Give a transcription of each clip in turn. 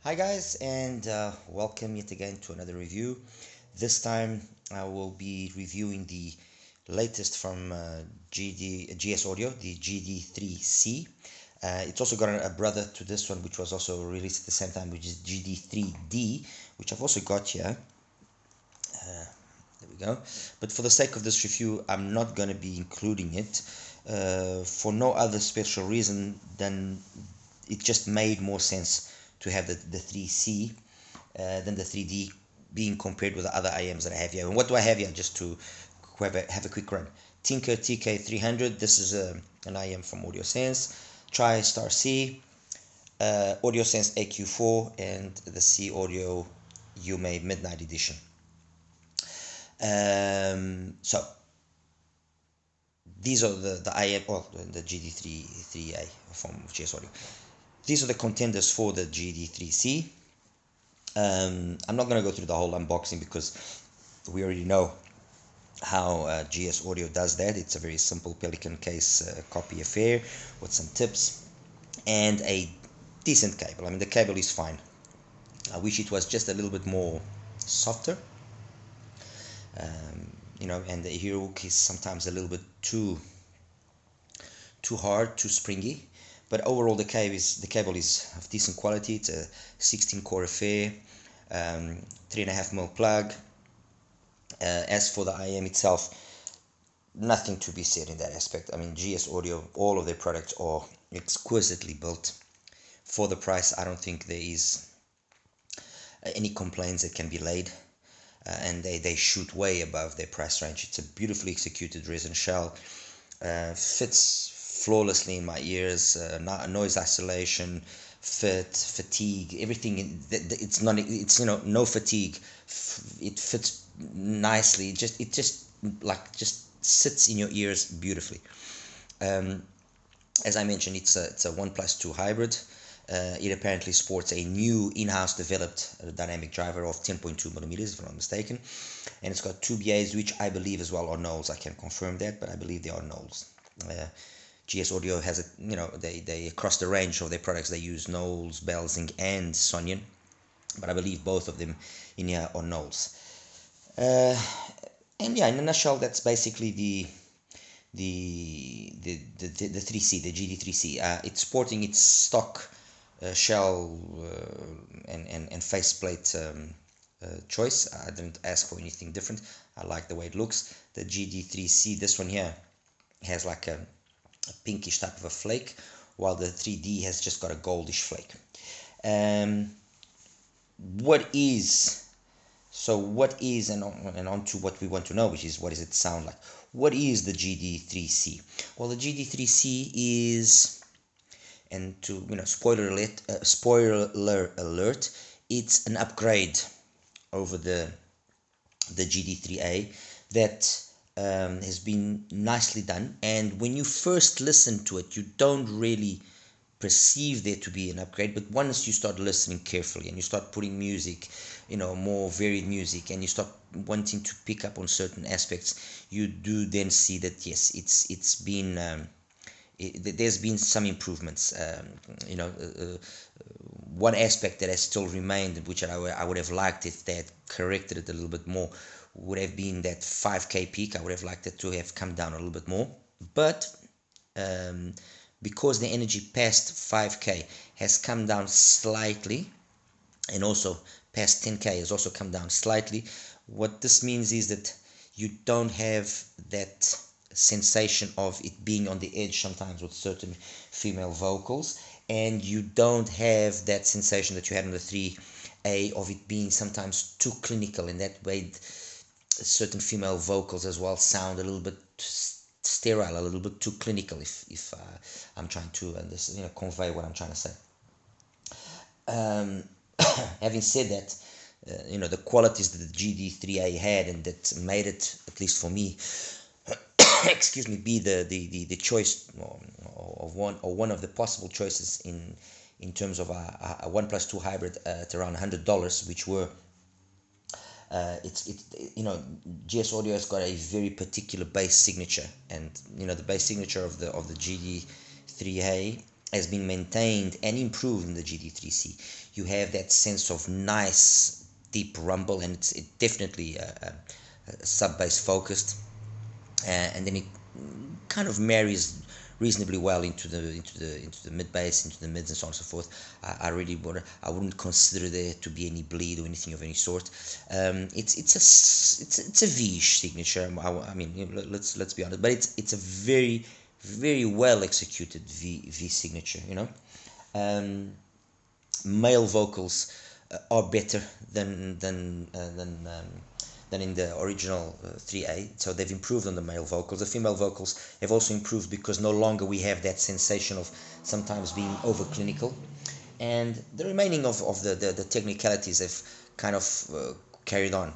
Hi guys, and welcome yet again to another review. This time I will be reviewing the latest from GSAUDIO, the GD3C. It's also got a brother to this one, which was also released at the same time, which is GD3D, which I've also got here. There we go. But for the sake of this review, I'm not going to be including it for no other special reason than it just made more sense to have the 3C than the 3D being compared with the other IEMs that I have here. And what do I have here, just to have a quick run? Tingker TK300, this is an IEM from AudioSense. TriStar C, AudioSense AQ4, and the C Audio UMA Midnight Edition. So these are the IEM, well, the GD3A from GSAUDIO. These are the contenders for the GD3C. I'm not going to go through the whole unboxing because we already know how GSAUDIO does that. It's a very simple Pelican case copy affair with some tips and a decent cable. I mean, the cable is fine. I wish it was just a little bit more softer. And the hero hook is sometimes a little bit too hard, too springy. But overall, the cable is of decent quality. It's a 16 core affair, 3.5mm plug. As for the IEM itself, nothing to be said in that aspect. I mean, GSAUDIO, all of their products are exquisitely built for the price. I don't think there is any complaints that can be laid. And they shoot way above their price range. It's a beautifully executed resin shell, fits flawlessly in my ears, noise isolation, fatigue, everything. It's no fatigue. It fits nicely. It just sits in your ears beautifully. As I mentioned, it's a 1+2 hybrid. It apparently sports a new in-house developed dynamic driver of 10.2mm, if I'm not mistaken, and it's got two BAs, which I believe as well are Knowles. I can confirm that, but I believe they are Knowles. GSAUDIO has they across the range of their products they use Knowles, Belzing, and Sonyan, but I believe both of them in here are Knowles. And yeah, in a nutshell, that's basically the 3C, the GD3C. It's sporting its stock shell and faceplate choice. I didn't ask for anything different. I like the way it looks. The GD3C, this one here, has like a pinkish type of a flake, while the 3D has just got a goldish flake. What is and on to what we want to know, which is what does it sound like? What is the GD3C? Well, the GD3C is, and to spoiler alert, it's an upgrade over the GD3A that has been nicely done. And when you first listen to it, you don't really perceive there to be an upgrade, but once you start listening carefully and you start putting music, more varied music, and you start wanting to pick up on certain aspects, you do then see that yes, it's been there's been some improvements. One aspect that has still remained, which I would have liked if they had corrected it a little bit more, would have been that 5K peak. I would have liked it to have come down a little bit more, but because the energy past 5K has come down slightly, and also past 10K has also come down slightly, what this means is that you don't have that sensation of it being on the edge sometimes with certain female vocals, and you don't have that sensation that you had on the 3A of it being sometimes too clinical. In that way, certain female vocals as well sound a little bit sterile, a little bit too clinical, if I'm trying to convey what I'm trying to say. Having said that, the qualities that the GD3A had and that made it, at least for me, excuse me, be the choice of one of the possible choices in terms of a 1+2 hybrid at around $100, which were GSAUDIO has got a very particular bass signature, and the bass signature of the GD3A has been maintained and improved in the GD3C. You have that sense of nice deep rumble, and it's definitely sub bass focused, and then it kind of marries reasonably well into the mid bass, into the mids, and so on and so forth. I wouldn't consider there to be any bleed or anything of any sort. It's a V-ish signature. I mean, you know, let's be honest, but it's a very well executed V signature. You know, male vocals are better than in the original 3A. So they've improved on the male vocals. The female vocals have also improved because no longer we have that sensation of sometimes being over clinical. And the remaining of the technicalities have kind of carried on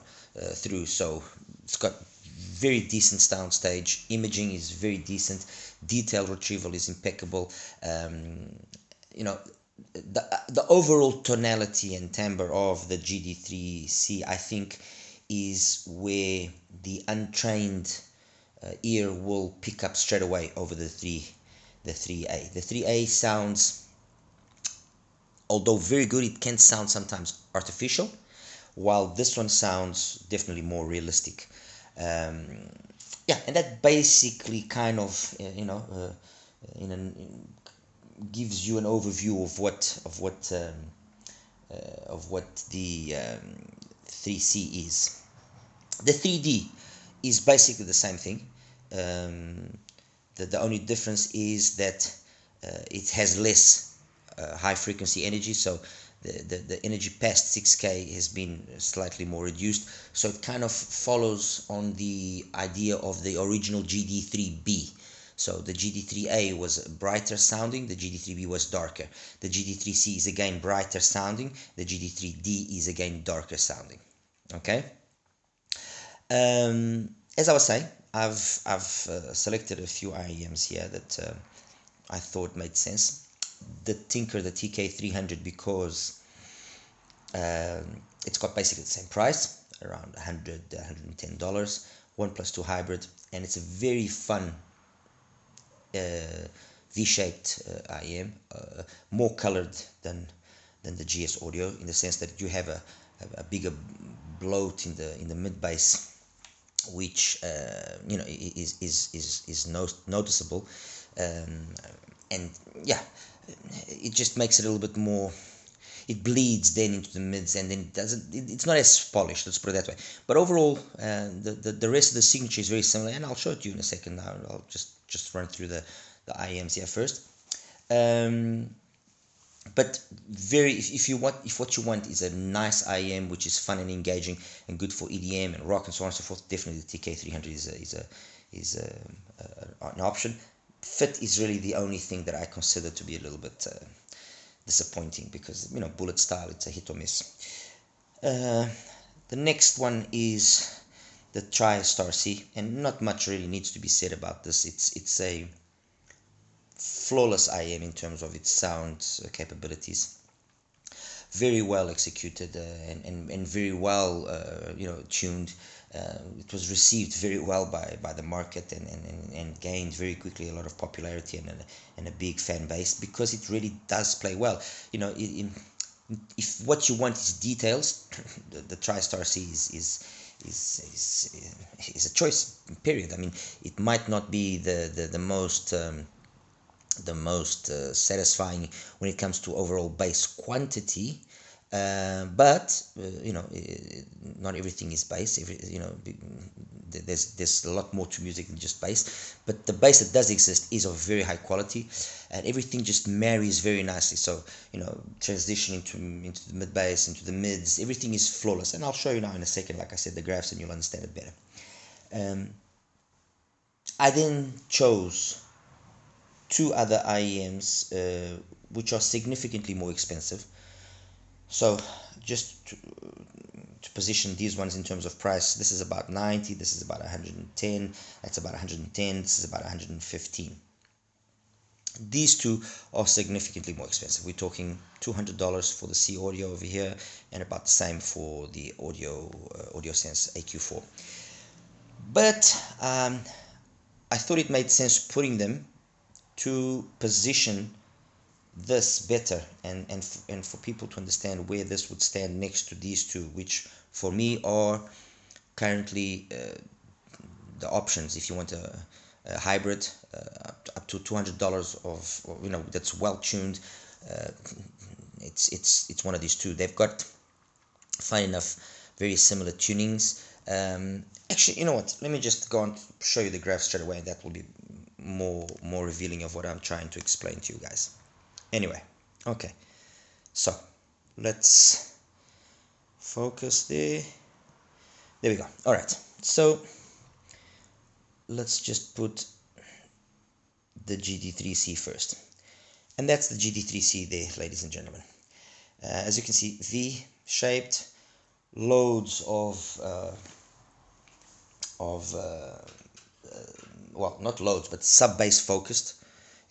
through. So it's got very decent soundstage. Imaging is very decent. Detail retrieval is impeccable. You know, the overall tonality and timbre of the GD3C, I think, is where the untrained ear will pick up straight away over the 3A. The 3A sounds, although very good, it can sound sometimes artificial, while this one sounds definitely more realistic. Yeah, and that basically kind of gives you an overview of what the 3C is. The 3D is basically the same thing. The only difference is that it has less high frequency energy, so the energy past 6K has been slightly more reduced, so it kind of follows on the idea of the original GD3B. So the GD3A was brighter sounding, the GD3B was darker. The GD3C is again brighter sounding, the GD3D is again darker sounding. Okay. As I was saying, I've selected a few IEMs here that I thought made sense. The Tingker, the TK300, because it's got basically the same price, around $100, $110, 1+2 hybrid, and it's a very fun V-shaped IEM, more colored than the GSAUDIO, in the sense that you have a bigger bloat in the mid bass, which you know, is noticeable, and yeah, it just makes it a little bit more. It bleeds then into the mids, and then it doesn't. It's not as polished. Let's put it that way. But overall, the rest of the signature is very similar, and I'll show it to you in a second. Now I'll just run through the IEMs here first. But if what you want is a nice IEM which is fun and engaging and good for EDM and rock and so on and so forth, definitely the TK300 is an option. Fit is really the only thing that I consider to be a little bit disappointing, because, you know, bullet style, it's a hit or miss. The next one is the TriStar-C, and not much really needs to be said about this. It's a flawless IEM in terms of its sound capabilities. Very well executed and very well tuned. It was received very well by the market and gained very quickly a lot of popularity and a big fan base, because it really does play well. You know, if what you want is details, the TriStar-C is a choice, period. I mean, it might not be the most satisfying when it comes to overall bass quantity, but you know, not everything is bass. There's a lot more to music than just bass, but the bass that does exist is of very high quality, and everything just marries very nicely. So, you know, transition into the mid bass, into the mids, everything is flawless, and I'll show you now in a second, like I said, the graphs, and you'll understand it better. I then chose two other IEMs which are significantly more expensive. So just to position these ones in terms of price, this is about 90, this is about 110, that's about 110, this is about 115. These two are significantly more expensive. We're talking $200 for the C Audio over here, and about the same for the AudioSense AQ4. But I thought it made sense putting them to position this better, and for people to understand where this would stand next to these two, which for me are currently the options. If you want a hybrid up to $200 of, you know, that's well tuned, it's one of these two. They've got, fine enough, very similar tunings. Actually, you know what, let me just go and show you the graph straight away, and that will be more revealing of what I'm trying to explain to you guys. Anyway, okay, so let's focus there. There we go. All right, so let's just put the GD3C first, and that's the GD3C there, ladies and gentlemen. As you can see, V-shaped, loads of well, not loads, but sub-bass focused,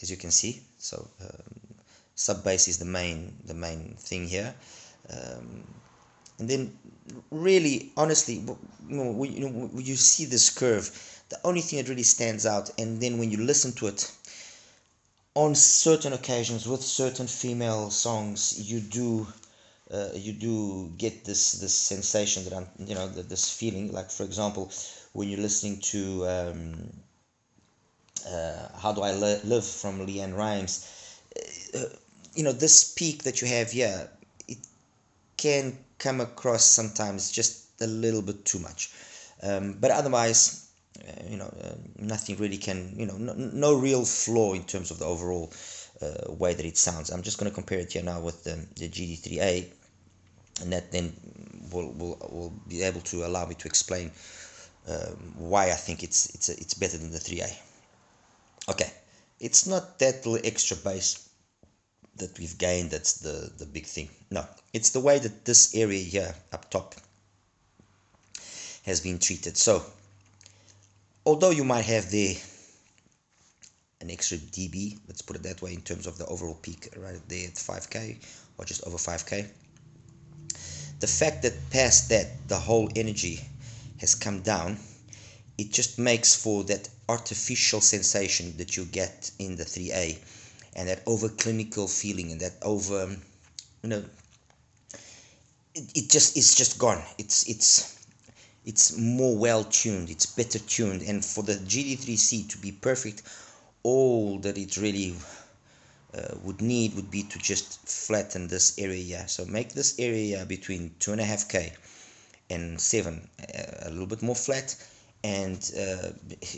as you can see. So sub-bass is the main thing here, and then really, honestly, when you see this curve, the only thing that really stands out, and then when you listen to it on certain occasions with certain female songs, you do get this sensation that this feeling. Like, for example, when you're listening to How Do I Live from Leanne Rimes, this peak that you have here, it can come across sometimes just a little bit too much, but otherwise, nothing really can, no real flaw in terms of the overall way that it sounds. I'm just going to compare it here now with the GD3A, and that then will be able to allow me to explain why I think it's better than the 3A. Okay, it's not that little extra bass that we've gained that's the big thing. No, it's the way that this area here up top has been treated. So although you might have there an extra dB, let's put it that way, in terms of the overall peak right there at 5K or just over 5K, the fact that past that the whole energy has come down, it just makes for that artificial sensation that you get in the 3A, and that over clinical feeling, and that over, it's just gone. It's more well tuned, it's better tuned, and for the GD3C to be perfect, all that it really would need would be to just flatten this area. So make this area between 2.5K and 7 a little bit more flat, and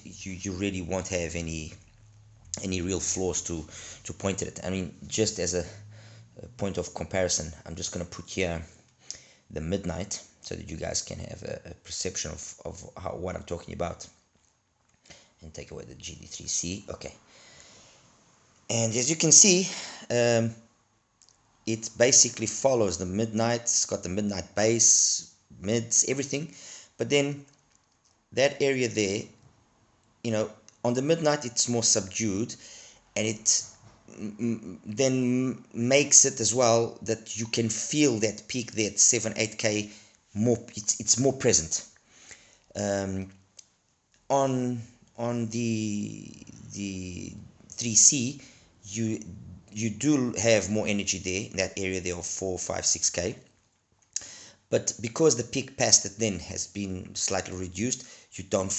you really won't have any real flaws to point at it. I mean, just as a point of comparison, I'm just going to put here the midnight so that you guys can have a perception of what I'm talking about, and take away the GD3C. Okay, and as you can see, it basically follows the midnight. It's got the midnight bass, mids, everything, but then that area there, on the midnight it's more subdued, and it then makes it as well that you can feel that peak there at 7-8K more. It's more present. On the 3C, you do have more energy there in that area there of 4, 5, 6K, but because the peak past it then has been slightly reduced, you don't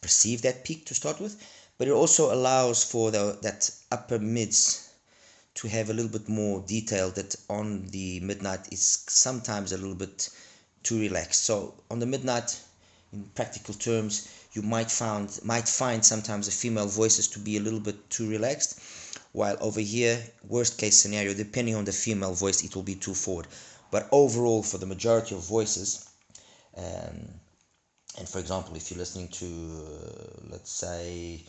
perceive that peak to start with. But it also allows for that upper mids to have a little bit more detail that on the midnight is sometimes a little bit too relaxed. So on the midnight, in practical terms, you might find sometimes the female voices to be a little bit too relaxed, while over here, worst case scenario, depending on the female voice, it will be too forward. But overall, for the majority of voices, and for example, if you're listening to let's say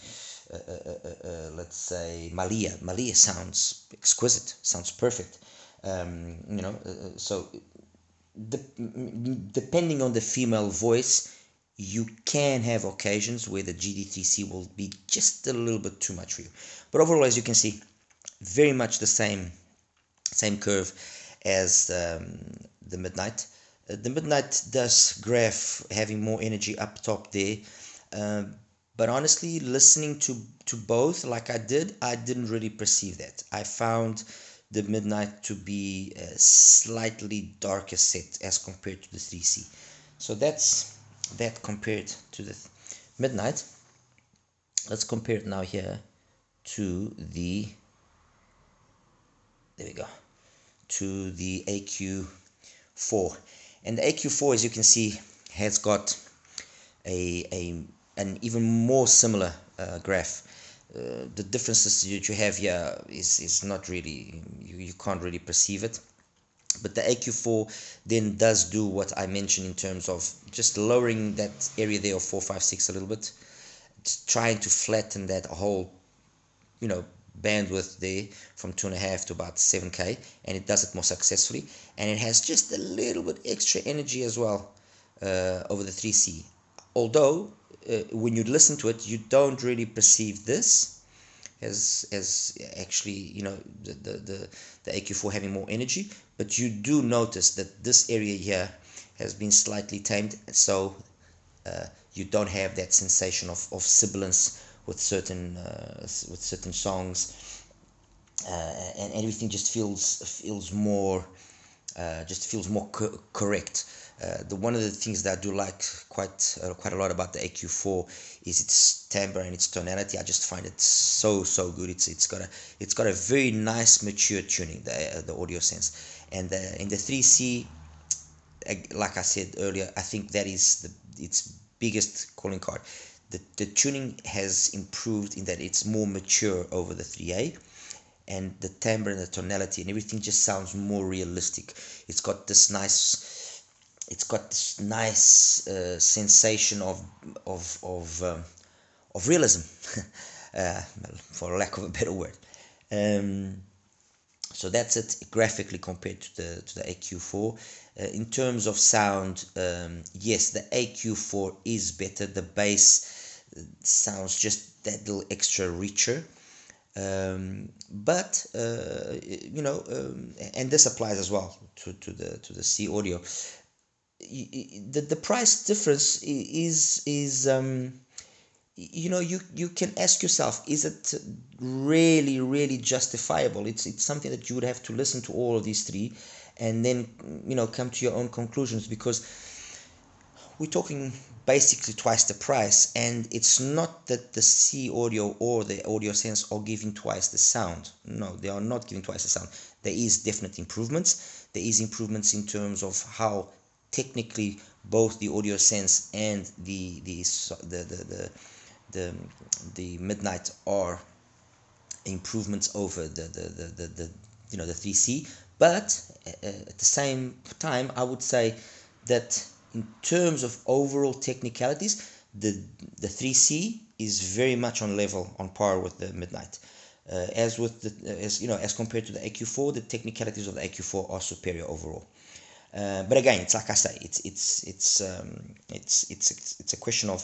Malia sounds exquisite, sounds perfect, so depending on the female voice, you can have occasions where the GD3C will be just a little bit too much for you. But overall, as you can see, very much the same curve as the midnight. The midnight does graph having more energy up top there, But honestly, listening to both like I did, I didn't really perceive that. I found the Midnight to be a slightly darker set as compared to the 3C. So that's that compared to the Midnight. Let's compare it now here to the, there we go, to the AQ4. And the AQ4, as you can see, has got an even more similar graph. The differences that you have here is not really, you can't really perceive it. But the AQ4 then does do what I mentioned in terms of just lowering that area there of 456 a little bit, just trying to flatten that whole, you know, bandwidth there from 2.5 to about 7K, and it does it more successfully. And it has just a little bit extra energy as well over the 3C. Although when you listen to it, you don't really perceive this as actually, you know, the AQ4 having more energy, but you do notice that this area here has been slightly tamed, so you don't have that sensation of sibilance with certain songs, and everything just feels more correct. One of the things that I do like quite a lot about the AQ4 is its timbre and its tonality. I just find it so good. It's got a very nice mature tuning, the audio sense. And in the 3C, like I said earlier, I think that is its biggest calling card. The tuning has improved in that it's more mature over the 3A, and the timbre and the tonality and everything just sounds more realistic. It's got this nice sensation of realism, for lack of a better word. So that's it graphically compared to the AQ4. In terms of sound, yes, the AQ4 is better. The bass sounds just that little extra richer. But you know, and this applies as well to the C audio. The price difference is you know, you can ask yourself, is it really justifiable? It's something that you would have to listen to all of these three and then, you know, come to your own conclusions, because we're talking basically twice the price, and it's not that the C audio or the audio sense are giving twice the sound. No, they are not giving twice the sound. There is definite improvements. There is improvements in terms of how technically both the audio sense and the Midnight are improvements over the you know, the 3C. But at the same time, I would say that in terms of overall technicalities, the 3C is very much on par with the Midnight. As you know, as compared to the AQ4, the technicalities of the AQ4 are superior overall. But again, it's like I say, it's a question of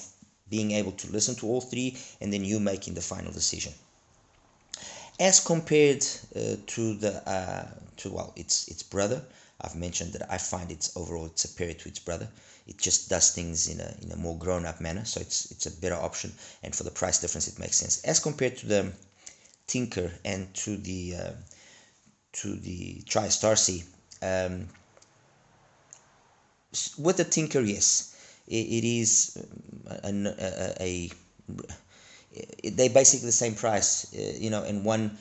being able to listen to all three and then you making the final decision. As compared to its brother, I've mentioned that I find it's overall superior to its brother. It just does things in a more grown-up manner, so it's a better option, and for the price difference, it makes sense. As compared to the Tingker and to the TriStar C, with the Tingker, yes, it is they're basically the same price, you know, and one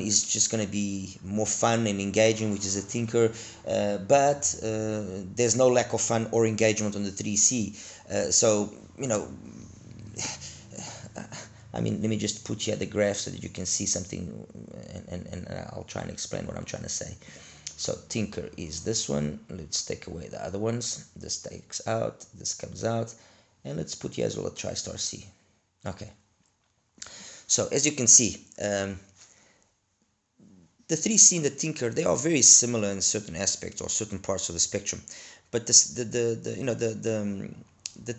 is just going to be more fun and engaging, which is a Tingker, but there's no lack of fun or engagement on the 3C. So, you know, I mean, let me just put here the graph so that you can see something, and I'll try and explain what I'm trying to say. So Tingker is this one. Let's take away the other ones. This takes out, this comes out, and let's put here as well a TriStar C. Okay. So as you can see, the 3C and the Tingker, they are very similar in certain aspects or certain parts of the spectrum, but the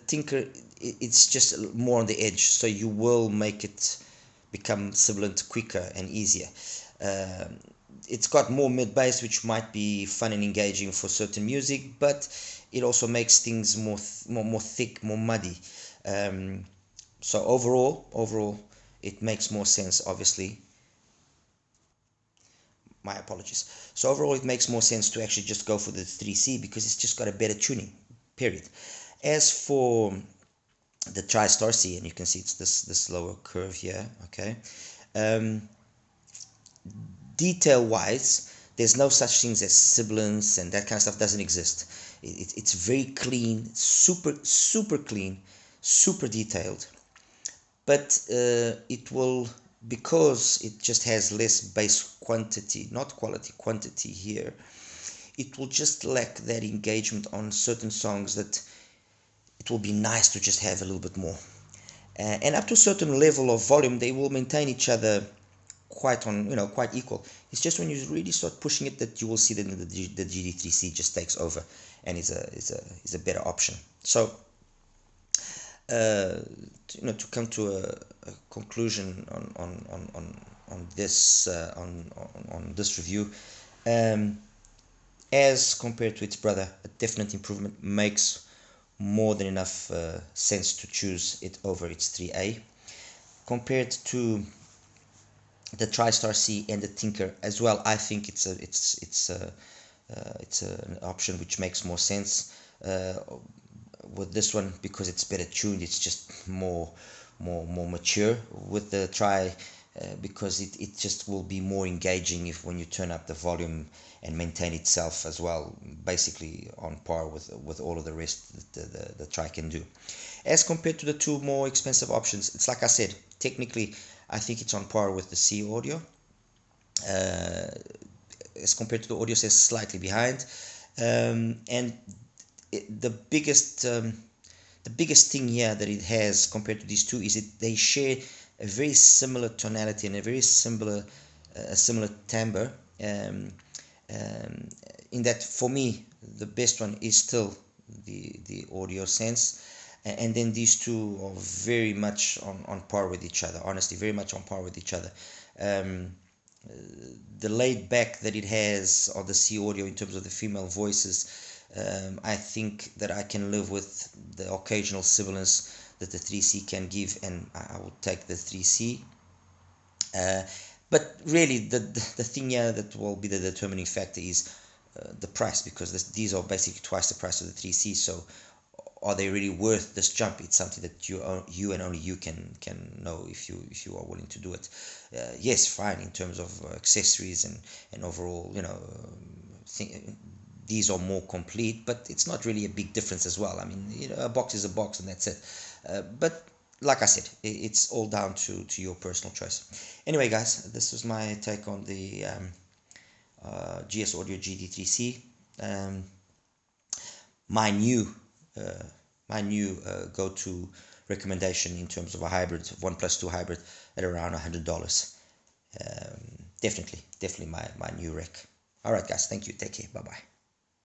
Tingker, it's just more on the edge, so you will make it become sibilant quicker and easier. It's got more mid-bass, which might be fun and engaging for certain music, but it also makes things more thick, more muddy. So overall, it makes more sense, obviously. My apologies. So overall, it makes more sense to actually just go for the 3C because it's just got a better tuning, period. As for the TriStar C, and you can see it's this lower curve here, okay. Detail wise, there's no such things as sibilance, and that kind of stuff doesn't exist. It's very clean, super clean, super detailed, but it will, because it just has less bass quantity, not quality, quantity here, it will just lack that engagement on certain songs that it will be nice to just have a little bit more. And up to a certain level of volume, they will maintain each other quite quite equal. It's just when you really start pushing it that you will see that the GD3C just takes over and is a better option. So to come to a conclusion on this on this review, as compared to its brother, a definite improvement, makes more than enough sense to choose it over its 3A. Compared to the TriStar C and the Tingker as well, I think it's an option which makes more sense. With this one, because it's better tuned, it's just more mature. With the because it just will be more engaging if when you turn up the volume and maintain itself as well, basically on par with all of the rest that the Tri can do. As compared to the two more expensive options, it's like I said, technically I think it's on par with the GSAUDIO. As compared to the audio, says slightly behind, and the biggest thing here that it has compared to these two is they share a very similar tonality and a very similar timbre. In that, for me, the best one is still the Audio Sense, and then these two are very much on par with each other. Honestly, very much on par with each other. The laid back that it has on the GSAUDIO in terms of the female voices, I think that I can live with the occasional sibilance that the 3C can give, and I will take the 3C. But really, the thing here that will be the determining factor is the price, because these are basically twice the price of the 3C. So, are they really worth this jump? It's something that you and only you can know if you are willing to do it. Yes, fine in terms of accessories and overall, these are more complete, but it's not really a big difference as well. I mean, a box is a box and that's it. But like I said, it's all down to your personal choice. Anyway, guys, this was my take on the GSAUDIO GD3C. My new go-to recommendation in terms of a hybrid, 1+2 hybrid at around $100. Definitely my new rec. All right, guys, thank you. Take care. Bye bye.